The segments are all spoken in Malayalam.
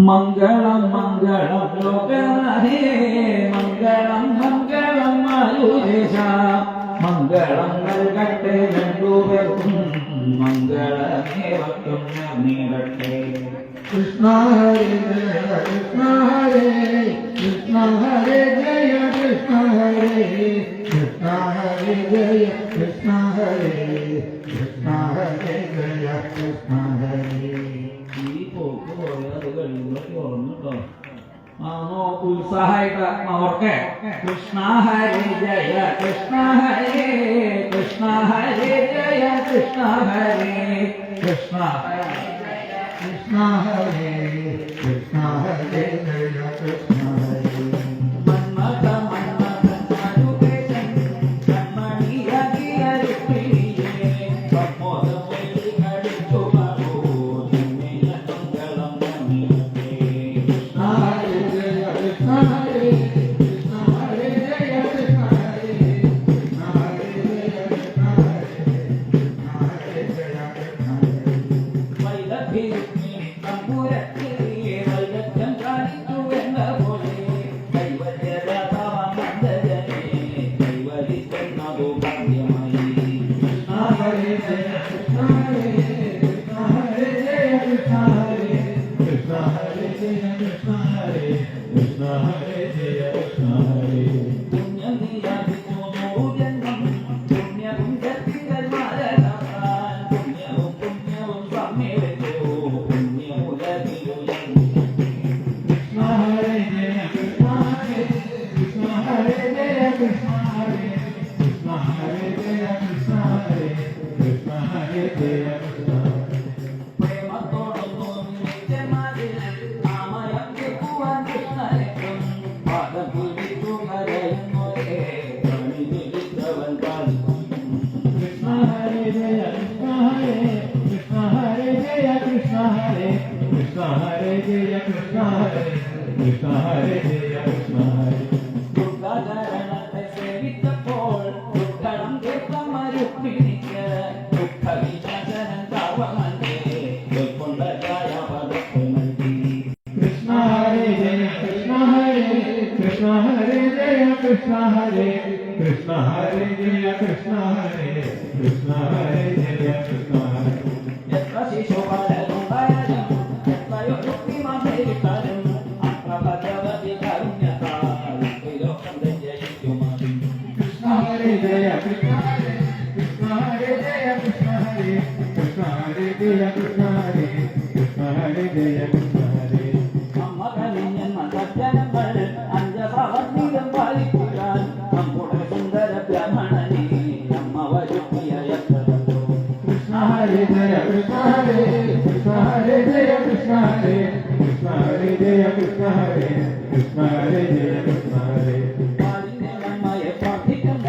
മംഗളം മംഗളം ലോകനാഥേ മംഗളം മംഗളം മാരുദേശ മംഗളം നൽകട്ടെ രണ്ടുപേർക്കും മംഗളമേവക്കും നേടട്ടെ. കൃഷ്ണ ഹരേ ജയ കൃഷ്ണ ഹരേ കൃഷ്ണ ഹരേ ജയ കൃഷ്ണ ഹരേ കൃഷ്ണ ഹരേ ജയ കൃഷ്ണ ഹരേ കൃഷ്ണ ഹരേ ജയ കൃഷ്ണ ഹരേ. ഈ പോക്ക് പോലെ അത് കഴിയുമ്പോൾ ഓർമ്മട്ടോ ഉത്സാഹമായിട്ട് ഓർക്കെ. കൃഷ്ണ ഹരേ ജയ കൃഷ്ണ ഹരേ കൃഷ്ണ ഹരേ ജയ കൃഷ്ണ ഹരേ കൃഷ്ണ കൃഷ്ണ ഹരേ കൃഷ്ണ ഹരേ ജയ കൃഷ്ണ ഹരേ. മന്മഥ മന്മഥൻ മരുകേശൻ കൺമണിയാകിയ രുക്മിണിയെ പ്രമോദമേറി കളിച്ചു പാടൂ നിന്നെ മംഗളം നമിതേ. കൃഷ്ണ ഹരേ ജയ കൃഷ്ണ ഹരേ കൃഷ്ണ ഹരേ ജയ കൃഷ്ണ ഹരേ കൃഷ്ണ ഹരേ ജയ കൃഷ്ണ ഹരേ കൃഷ്ണ ഹരേ ജയ കൃഷ്ണ ഹരേ. വൈദഗ്ധ്യ രുക്മിണി തമ്പുരത്തിലെ വൈദഗ്ധ്യം കാണിച്ചു എന്ന പോലെ കൈവല്യരാധാവം നന്ദജനെ കൈവരിച്ചെന്നതു ഭാഗ്യമായി. കൃഷ്ണ ഹരേ ജയ കൃഷ്ണ ഹരേ കൃഷ്ണ ഹരേ ജയ കൃഷ്ണ ഹരേ കൃഷ്ണ ഹരേ ജയ കൃഷ്ണ ഹരേ കൃഷ്ണ ഹരേ ജയ കൃഷ്ണ ഹരേ. പുണ്യം നീയാതിച്ചു നൂജന്മം പുണ്യവും ജത്തികന്മാരാൻ പുണ്യവും പുണ്യവും സമ്മേളിച്ചു പുണ്യമുലകിലുയർന്നു. കൃഷ്ണ ഹരേ ജയ കൃഷ്ണ ഹരേ കൃഷ്ണ ഹരേ ജയ കൃഷ്ണ ഹരേ കൃഷ്ണ ഹരേ ജയ കൃഷ്ണ ഹരേ കൃഷ്ണ ഹരേ ജയ കൃഷ്ണ ഹരേ. പ്രേമത്തോടൊന്നു നിത്യമാതിൽ ആമയം കേൾക്കുവാൻ കൃഷ്ണനെത്തും പാദം കുലിച്ചു കരയുന്നൊരേ പണിതിരിച്ചവൻ കാണിക്കും. കൃഷ്ണ ഹരേ ജയ കൃഷ്ണ ഹരേ കൃഷ്ണ ഹരേ ജയ കൃഷ്ണ ഹരേ കൃഷ്ണ ഹരേ ജയ കൃഷ്ണ ഹരേ കൃഷ്ണ ഹരേ ജയ കൃഷ്ണ ഹരേ. ദുഃഖകരണത്തെ സേവിച്ചപ്പോൾ ദുഃഖം കേൾക്കാം രുക്മിണിക്ക് ദുഃഖവിനാശനം കാവമന്റെ കൊണ്ടതായ പദത്തെ നൽകി. കൃഷ്ണ ഹരേ ജയ കൃഷ്ണ ഹരേ കൃഷ്ണ ഹരേ ജയ കൃഷ്ണ ഹരേ കൃഷ്ണ ഹരേ ജയ കൃഷ്ണ ഹരേ കൃഷ്ണ ഹരേ ജയ കൃഷ്ണ ഹരേ. എത്ര ശിശുപാലനുണ്ടായാലും എത്രയോ യുക്തിമാൻ നേരിട്ടാലും അത്ര ഭഗവതി കരുണ്യത്താൽ ലോകം ജയിക്കുമാറി. കൃഷ്ണ ഹരേ ജയ കൃഷ്ണ ഹരേ കൃഷ്ണ ഹരേ ജയ കൃഷ്ണ ഹരേ കൃഷ്ണ ഹരേ ജയ കൃഷ്ണ ഹരേ കൃഷ്ണ ഹരേ ജയ കൃഷ്ണ ഹരേ. അമ്മ കനിഞ്ഞെന്ന സജ്ജനങ്ങൾ അഞ്ചഭാവർത്തികം പാലിക്കുവാൻ നമ്മുടെ സുന്ദര ബ്രാഹ്മണനെ അമ്മ വരുത്തിയ യത്രതോ. കൃഷ്ണ ഹരേ ജയ കൃഷ്ണ ഹരേ കൃഷ്ണ ഹരേ ജയ കൃഷ്ണ ഹരേ കൃഷ്ണ ഹരേ ജയ കൃഷ്ണ ഹരേ കൃഷ്ണ ഹരേ ജയ കൃഷ്ണ ഹരേ. പാലിന്റെ നന്മയെ പ്രാർത്ഥിക്കുന്ന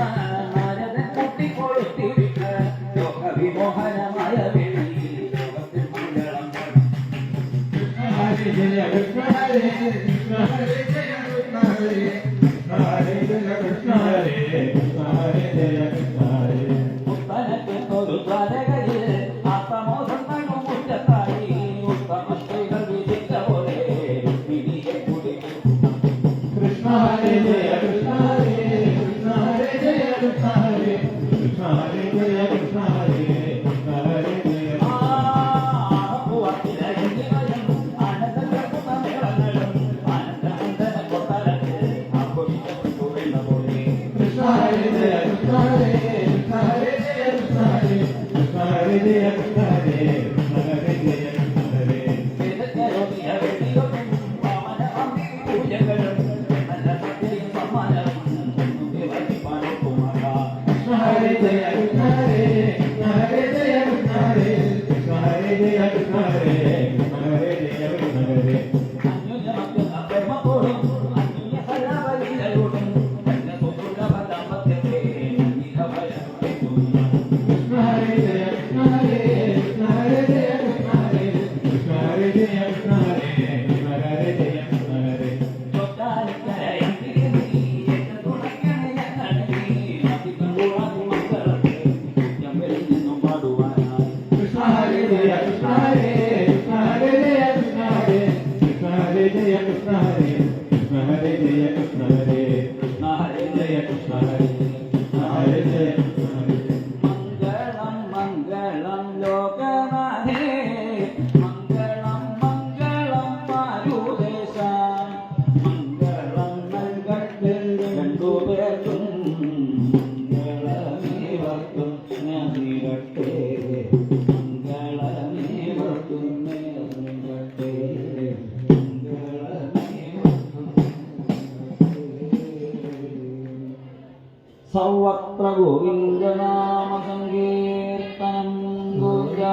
നാരദൻ കൂട്ടിക്കൊടുത്തിരിക്ക് ലോകവിമോഹനമായ വേണ്ടി ലോകത്തിൽ മംഗളം കൃഷ്ണ ഹരേ ജയ കൃഷ്ണ ഹരേ കൃഷ്ണ ഹരേ ജയ കൃഷ്ണ ഹരേ കൃഷ്ണ ഹരേ ജയ കൃഷ്ണ ഹരേ കൃഷ്ണ ഹരേ ജയ കൃഷ്ണ ഹരേ. ഉത്തരത്തൊരു ദ്വാരകയിൽ ആത്മോദം നൽകും മുറ്റത്തായി ഉത്തമ സ്ത്രീകൾ വിധിച്ച പോലെ രുക്മിണിയെ കുടിക്കും. കൃഷ്ണ ഹരേ ജയ കൃഷ്ണ ഹരേ കൃഷ്ണ ഹരേ ജയ കൃഷ്ണ ഹരേ കൃഷ്ണ ഹരേ ജയ കൃഷ്ണ ഹരേ കൃഷ്ണ ഹരേ ജയ കൃഷ്ണ ഹരേ. കൃഷ്ണ ഹരേ ജയ കൃഷ്ണ ഹരേ കൃഷ്ണ ഹരേ ജയ കൃഷ്ണ ഹരേ കൃഷ്ണ ഹരേ ജയ കൃഷ്ണ ഹരേ കൃഷ്ണ ഹരേ ജയ കൃഷ്ണ ഹരേ. കൃഷ്ണ ഹരേ ജയ കൃഷ്ണ ഹരേ കൃഷ്ണ ഹരേ ജയ കൃഷ്ണ ഹരേ കൃഷ്ണ ഹരേ ജയ കൃഷ്ണ ഹരേ കൃഷ്ണ ഹരേ ജയ കൃഷ്ണ ഹരേ. കൃഷ്ണ ഹരേ ജയ കൃഷ്ണ ഹരേ കൃഷ്ണ ഹരേ ജയ കൃഷ്ണ ഹരേ കൃഷ്ണ ഹരേ ജയ കൃഷ്ണ ഹരേ കൃഷ്ണ ഹരേ ജയ കൃഷ്ണ ഹരേ. ും പേറ്റും മംഗളമേവർക്കും നേരിടട്ടെ മംഗളമേവർക്കും നേരിടട്ടെ സർവത്ര ഗോവിന്ദനാമ സങ്കീർത്തനം ഗോവിന്ദ